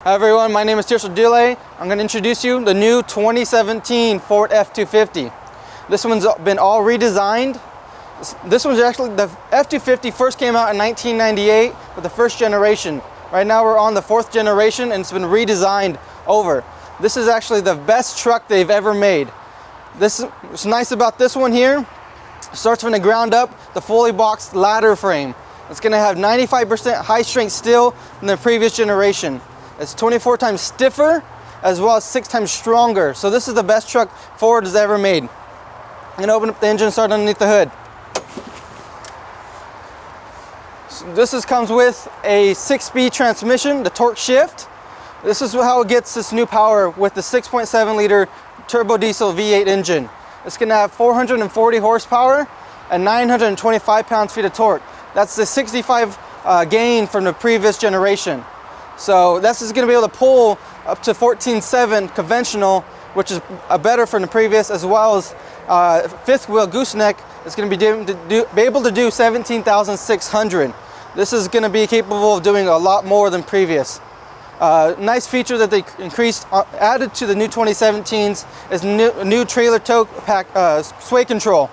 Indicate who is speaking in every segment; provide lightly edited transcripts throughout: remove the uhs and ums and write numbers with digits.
Speaker 1: Hi everyone, my name is Tirso Dulay. I'm going to introduce you the new 2017 Ford F-250. This one's been all redesigned. This one's actually, the F-250 first came out in 1998 with the first generation. Right now we're on the fourth generation and it's been redesigned over. This is actually the best truck they've ever made. What's nice about this one here, starts from the ground up, the fully boxed ladder frame. It's going to have 95% high strength steel than the previous generation. It's 24 times stiffer as well as 6 times stronger. So this is the best truck Ford has ever made. I'm going to open up the engine and start underneath the hood. So this comes with a 6-speed transmission, the torque shift. This is how it gets this new power with the 6.7 liter turbo diesel V8 engine. It's going to have 440 horsepower and 925 pounds-feet of torque. That's the 65 gain from the previous generation. So this is going to be able to pull up to 14.7 conventional, which is better from the previous, as well as fifth wheel gooseneck. It's going to be able to do 17,600. This is going to be capable of doing a lot more than previous. Nice feature that they added to the new 2017s is new trailer tow pack sway control.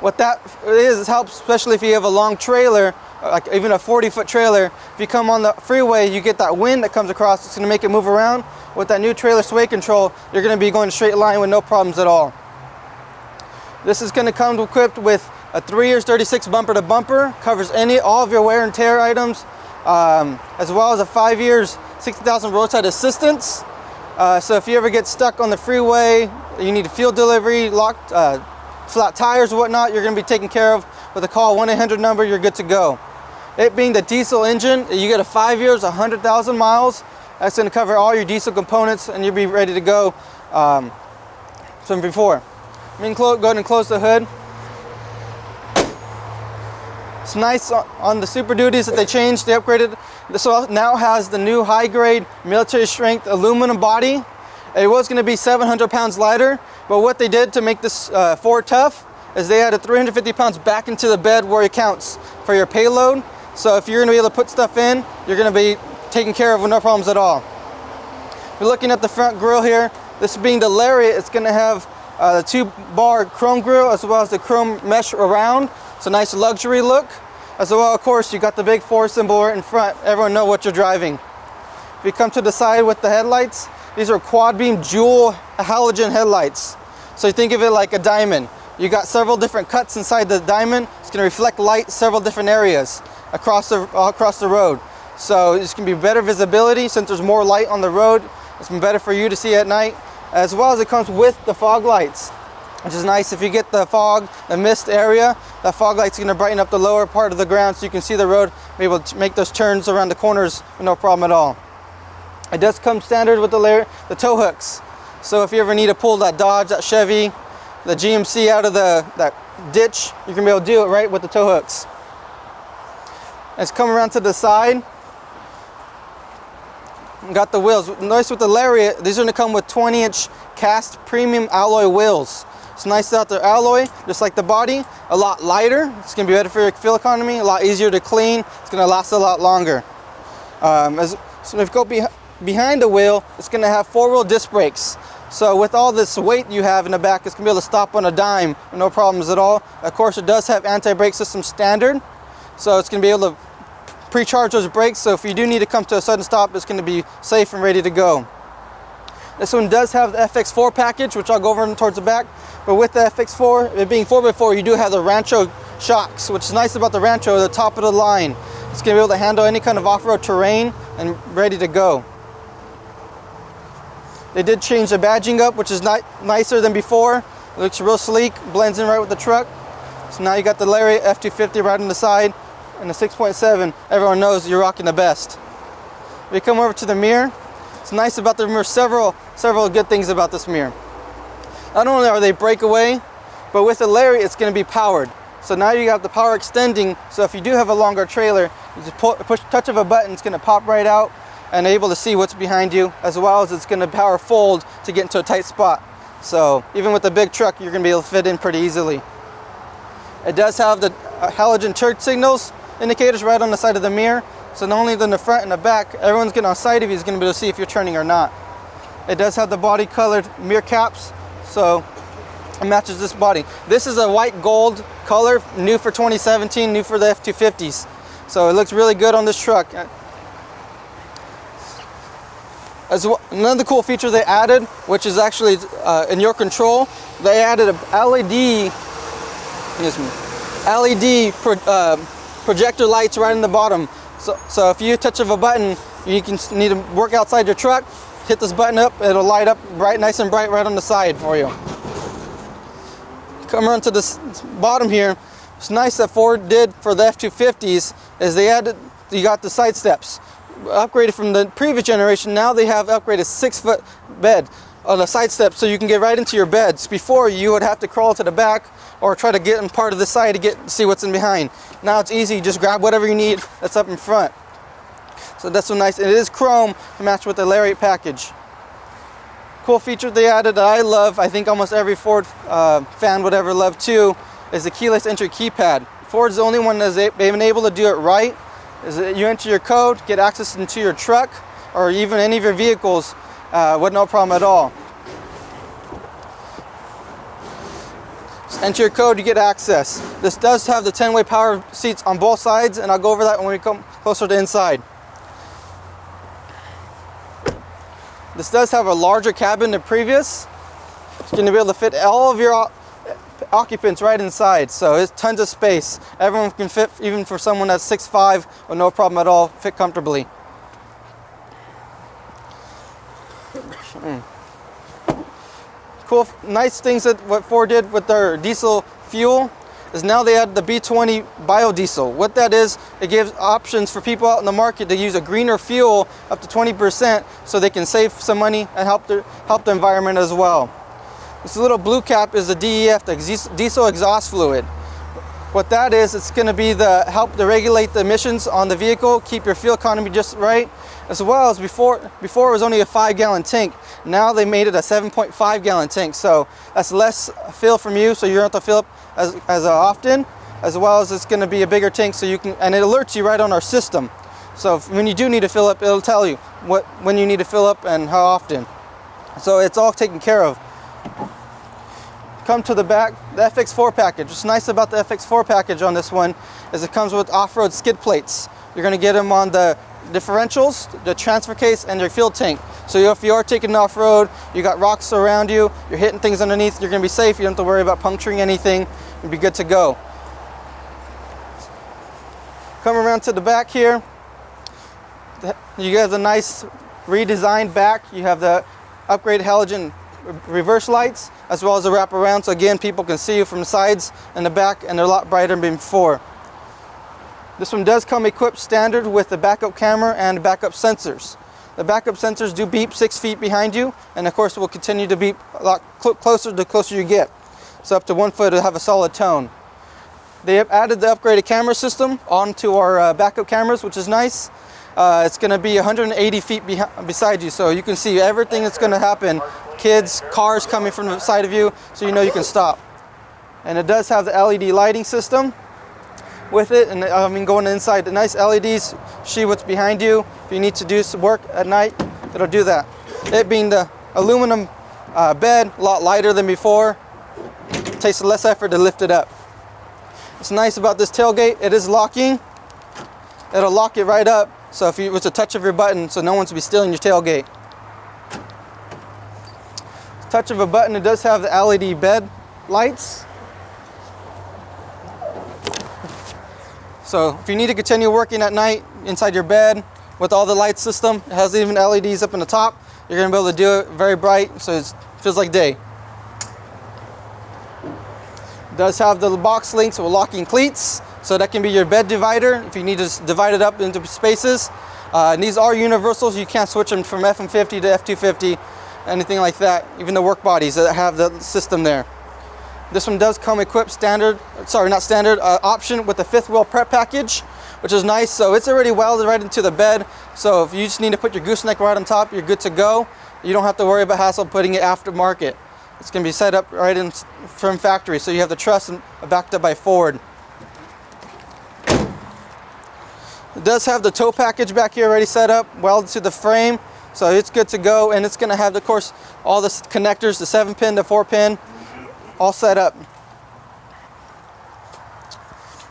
Speaker 1: What that is helps, especially if you have a long trailer, like even a 40-foot trailer. If you come on the freeway, you get that wind that comes across. It's going to make it move around. With that new trailer sway control, you're going to be going a straight line with no problems at all. This is going to come equipped with a 3 years 36 bumper to bumper, covers all of your wear and tear items, as well as a 5 years 60,000 roadside assistance. So if you ever get stuck on the freeway, you need a fuel delivery, locked, flat tires, whatnot, you're going to be taken care of with a call 1-800 number. You're good to go. It being the diesel engine, you get a 5 years, 100,000 miles. That's going to cover all your diesel components, and you'll be ready to go from before. Go ahead and close the hood. It's nice on the Super Duties that they changed. They upgraded. This now has the new high-grade military strength aluminum body. It was going to be 700 pounds lighter, but what they did to make this Ford tough is they added 350 pounds back into the bed where it counts for your payload. So if you're going to be able to put stuff in, you're going to be taken care of with no problems at all. We're looking at the front grille here. This being the Lariat, it's going to have the 2-bar chrome grille as well as the chrome mesh around. It's a nice luxury look. As well, of course, you got the big Ford symbol right in front. Everyone knows what you're driving. If you come to the side with the headlights, these are quad beam dual halogen headlights. So you think of it like a diamond. You got several different cuts inside the diamond. It's going to reflect light several different areas across the road. So it's going to be better visibility since there's more light on the road. It's been better for you to see at night, as well as it comes with the fog lights, which is nice. If you get the fog, the mist area, that fog light's going to brighten up the lower part of the ground so you can see the road, be able to make those turns around the corners with no problem at all. It does come standard with the tow hooks. So if you ever need to pull that Dodge, that Chevy, the GMC out of that ditch, you can be able to do it right with the tow hooks. Let's come around to the side. Got the wheels. Nice with the Lariat, these are going to come with 20-inch cast premium alloy wheels. It's nice out there alloy, just like the body, a lot lighter. It's going to be better for your fuel economy, a lot easier to clean. It's going to last a lot longer. So if you go behind the wheel, it's going to have 4-wheel disc brakes. So with all this weight you have in the back, it's going to be able to stop on a dime with no problems at all. Of course, it does have anti-brake system standard, so it's going to be able to pre-charge those brakes. So if you do need to come to a sudden stop, it's going to be safe and ready to go. This one does have the FX4 package, which I'll go over towards the back. But with the FX4, it being 4x4, you do have the Rancho shocks, which is nice about the Rancho, the top of the line. It's going to be able to handle any kind of off-road terrain and ready to go. They did change the badging up, which is nicer than before. It looks real sleek, blends in right with the truck. So now you got the Lariat F-250 right on the side, and the 6.7. Everyone knows you're rocking the best. We come over to the mirror. It's nice about the mirror, several good things about this mirror. Not only are they breakaway, but with the Lariat, it's going to be powered. So now you got the power extending, so if you do have a longer trailer, you just push touch of a button, it's going to pop right out and able to see what's behind you, as well as it's going to power fold to get into a tight spot. So even with the big truck, you're going to be able to fit in pretty easily. It does have the halogen turn signals indicators right on the side of the mirror. So not only in the front and the back, everyone's getting on side of you is going to be able to see if you're turning or not. It does have the body colored mirror caps, so it matches this body. This is a white gold color, new for 2017, new for the F-250s. So it looks really good on this truck. As well, another cool feature they added, which is actually in your control, they added a LED, projector lights right in the bottom. So if you touch of a button, you can need to work outside your truck, hit this button up, it'll light up bright, nice and bright right on the side for you. Come around to this bottom here. It's nice that Ford did for the F-250s is they added, you got the side steps. Upgraded from the previous generation, now they have upgraded 6-foot bed on the side steps so you can get right into your beds. Before, you would have to crawl to the back or try to get in part of the side to see what's in behind. Now it's easy, just grab whatever you need that's up in front. So that's so nice. It is chrome to match with the Lariat package. Cool feature they added that I love, I think almost every Ford fan would ever love too, is the keyless entry keypad. Ford's the only one that's been able to do it right. Is that you enter your code, get access into your truck or even any of your vehicles with no problem at all. Just enter your code, you get access. This does have the 10-way power seats on both sides, and I'll go over that when we come closer to inside. This does have a larger cabin than previous. It's going to be able to fit all of your occupants right inside, so it's tons of space. Everyone can fit, even for someone that's 6'5", with no problem at all, fit comfortably. Cool, nice things that what Ford did with their diesel fuel is now they add the B20 biodiesel. What that is, it gives options for people out in the market to use a greener fuel up to 20% so they can save some money and help the environment as well. This little blue cap is the DEF, the diesel exhaust fluid. What that is, it's going to be the help to regulate the emissions on the vehicle, keep your fuel economy just right, as well as before it was only a 5-gallon tank. Now they made it a 7.5-gallon tank, so that's less fill from you, so you don't have to fill up as often, as well as it's going to be a bigger tank, so you can, and it alerts you right on our system. So when you do need to fill up, it'll tell you when you need to fill up and how often. So it's all taken care of. Come to the back, the FX4 package. What's nice about the FX4 package on this one is it comes with off-road skid plates. You're going to get them on the differentials, the transfer case, and your fuel tank. So if you are taking off-road, you got rocks around you, you're hitting things underneath, you're going to be safe. You don't have to worry about puncturing anything. You'll be good to go. Come around to the back here. You have the nice redesigned back. You have the upgraded halogen reverse lights, as well as the wraparound, so again people can see you from the sides and the back, and they're a lot brighter than before. This one does come equipped standard with the backup camera and backup sensors. The backup sensors do beep 6 feet behind you, and of course will continue to beep a lot closer the closer you get. So up to 1 foot to have a solid tone. They have added the upgraded camera system onto our backup cameras, which is nice. It's going to be 180 feet beside you, so you can see everything that's going to happen. Kids, cars coming from the side of you, so you know you can stop. And it does have the LED lighting system with it, and going inside, the nice LEDs see what's behind you. If you need to do some work at night, it'll do that. It being the aluminum bed, a lot lighter than before, it takes less effort to lift it up. What's nice about this tailgate, it is locking. It'll lock it right up, so if it's a touch of your button, so no one's be stealing your tailgate. Touch of a button, it does have the LED bed lights. So if you need to continue working at night inside your bed with all the light system, it has even LEDs up in the top. You're going to be able to do it very bright, so it feels like day. It does have the box links with locking cleats, so that can be your bed divider if you need to divide it up into spaces. And these are universals, you can't switch them from F-150 to F-250, anything like that, even the work bodies that have the system there. This one does come equipped option with the 5th wheel prep package, which is nice. So it's already welded right into the bed, so if you just need to put your gooseneck right on top, you're good to go. You don't have to worry about hassle putting it aftermarket. It's going to be set up right in from factory, so you have the truss backed up by Ford. It does have the tow package back here already set up, welded to the frame, so it's good to go. And it's going to have, of course, all the connectors, the 7-pin, the 4-pin, all set up.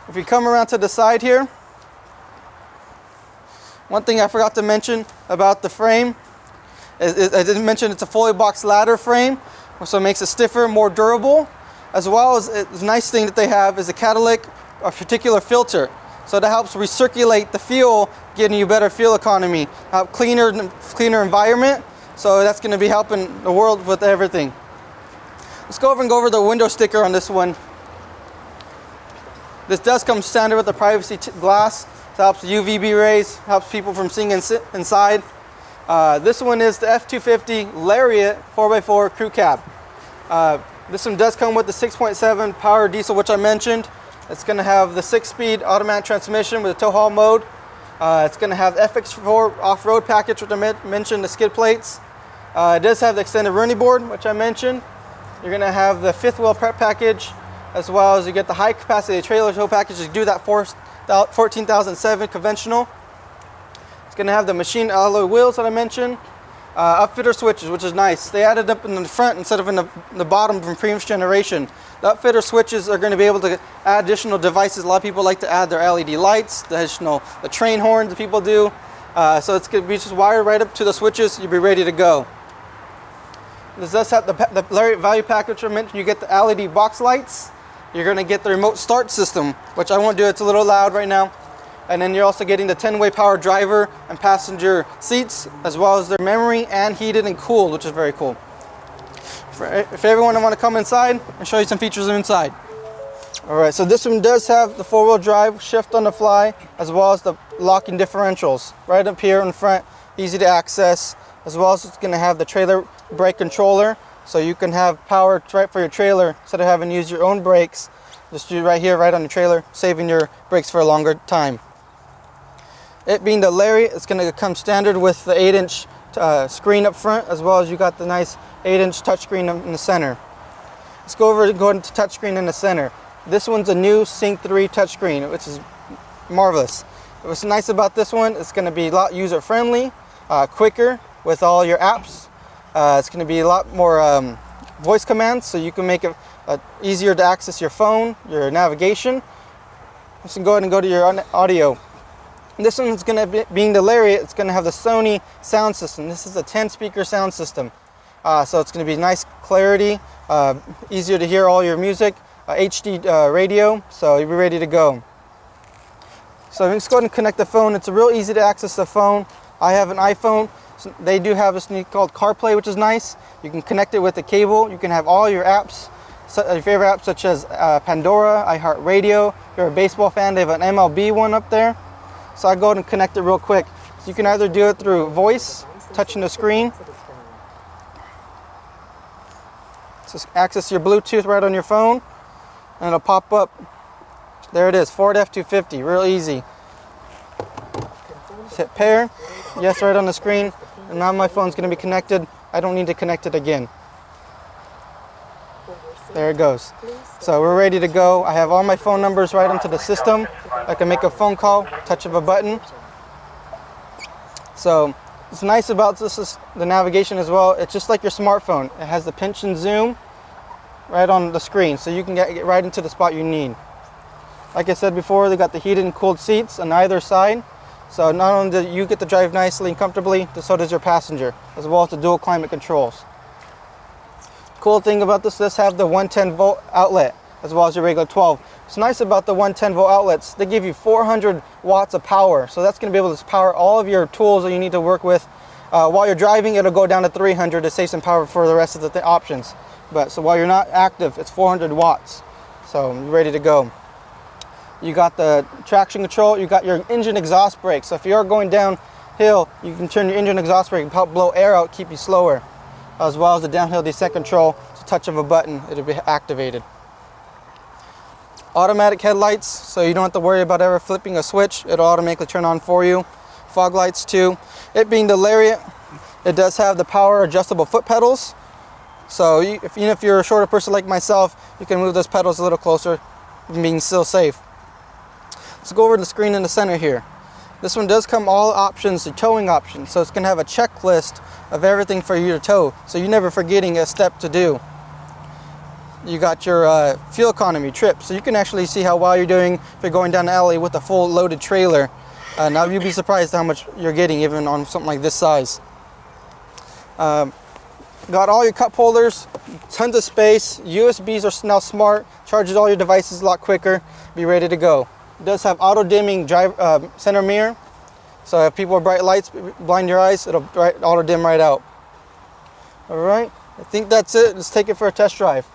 Speaker 1: If you come around to the side here, one thing I forgot to mention about the frame is I didn't mention it's a fully boxed ladder frame, so it makes it stiffer, more durable, as well as the nice thing that they have is a catalytic or particular filter. So that helps recirculate the fuel, getting you better fuel economy, cleaner environment. So that's going to be helping the world with everything. Let's go over the window sticker on this one. This does come standard with the privacy glass. It helps UVB rays, helps people from seeing inside. This one is the F-250 Lariat 4x4 crew cab. This one does come with the 6.7 power diesel, which I mentioned. It's going to have the 6-speed automatic transmission with a tow haul mode. It's going to have FX4 off-road package, which I mentioned, the skid plates. It does have the extended running board, which I mentioned. You're going to have the 5th wheel prep package, as well as you get the high capacity trailer tow package. You do that 14,007 conventional. It's going to have the machine alloy wheels that I mentioned. Upfitter switches, which is nice. They added up in the front instead of in the bottom from previous generation. The upfitter switches are going to be able to add additional devices. A lot of people like to add their LED lights, the train horns that people do. So it's going to be just wired right up to the switches. You'll be ready to go. This does have the Lariat value package I mentioned. You get the LED box lights. You're going to get the remote start system, which I won't do. It's a little loud right now. And then you're also getting the 10-way power driver and passenger seats, as well as their memory and heated and cooled, which is very cool. If everyone want to come inside, I'll show you some features inside. All right, so this one does have the 4-wheel drive, shift on the fly, as well as the locking differentials. Right up here in front, easy to access, as well as it's going to have the trailer brake controller, so you can have power right for your trailer instead of having to use your own brakes. Just do right here, right on your trailer, saving your brakes for a longer time. It being the Lariat, it's going to come standard with the 8-inch screen up front, as well as you got the nice 8-inch touchscreen in the center. Let's go into touchscreen in the center. This one's a new Sync 3 touchscreen, which is marvelous. What's nice about this one, it's going to be a lot user-friendly, quicker with all your apps. It's going to be a lot more voice commands, so you can make it easier to access your phone, your navigation. Let's go ahead and go to your audio. This one's going to be, being the Lariat, it's going to have the Sony sound system. This is a 10-speaker sound system. So it's going to be nice clarity, easier to hear all your music, HD radio, so you'll be ready to go. So let's go ahead and connect the phone. It's real easy to access the phone. I have an iPhone. So they do have this thing called CarPlay, which is nice. You can connect it with the cable. You can have all your apps, your favorite apps such as Pandora, iHeartRadio. If you're a baseball fan, they have an MLB one up there. So I go ahead and connect it real quick. So you can either do it through voice, touching the screen. Just access your Bluetooth right on your phone, and it'll pop up. There it is, Ford F-250, real easy. Just hit pair, yes, right on the screen, and now my phone's going to be connected. I don't need to connect it again. There it goes. So we're ready to go. I have all my phone numbers right into the system. I can make a phone call, touch of a button. So what's nice about this is the navigation as well. It's just like your smartphone. It has the pinch and zoom right on the screen, so you can get right into the spot you need. Like I said before, they got the heated and cooled seats on either side. So not only do you get to drive nicely and comfortably, so does your passenger, as well as the dual climate controls. Cool thing about this have the 110 volt outlet, as well as your regular 12. What's nice about the 110 volt outlets, they give you 400 watts of power. So that's going to be able to power all of your tools that you need to work with. While you're driving, it'll go down to 300 to save some power for the rest of the options. But so while you're not active, it's 400 watts. So you're ready to go. You got the traction control, you got your engine exhaust brake. So if you're going downhill, you can turn your engine exhaust brake and help blow air out, keep you slower. As well as the downhill descent control, it's a touch of a button, it'll be activated. Automatic headlights, so you don't have to worry about ever flipping a switch, it'll automatically turn on for you. Fog lights too. It being the Lariat, it does have the power adjustable foot pedals. So even if you're a shorter person like myself, you can move those pedals a little closer, being still safe. Let's go over to the screen in the center here. This one does come all options, the towing options, so it's going to have a checklist of everything for you to tow, so you're never forgetting a step to do. You got your fuel economy trip, so you can actually see how well you're doing if you're going down the alley with a full loaded trailer. Now you'd be surprised how much you're getting even on something like this size. Got all your cup holders, tons of space. USBs are now smart, charges all your devices a lot quicker, be ready to go. It does have auto dimming center mirror, so if people with bright lights blind your eyes, it'll auto dim right out. All right, I think that's it. Let's take it for a test drive.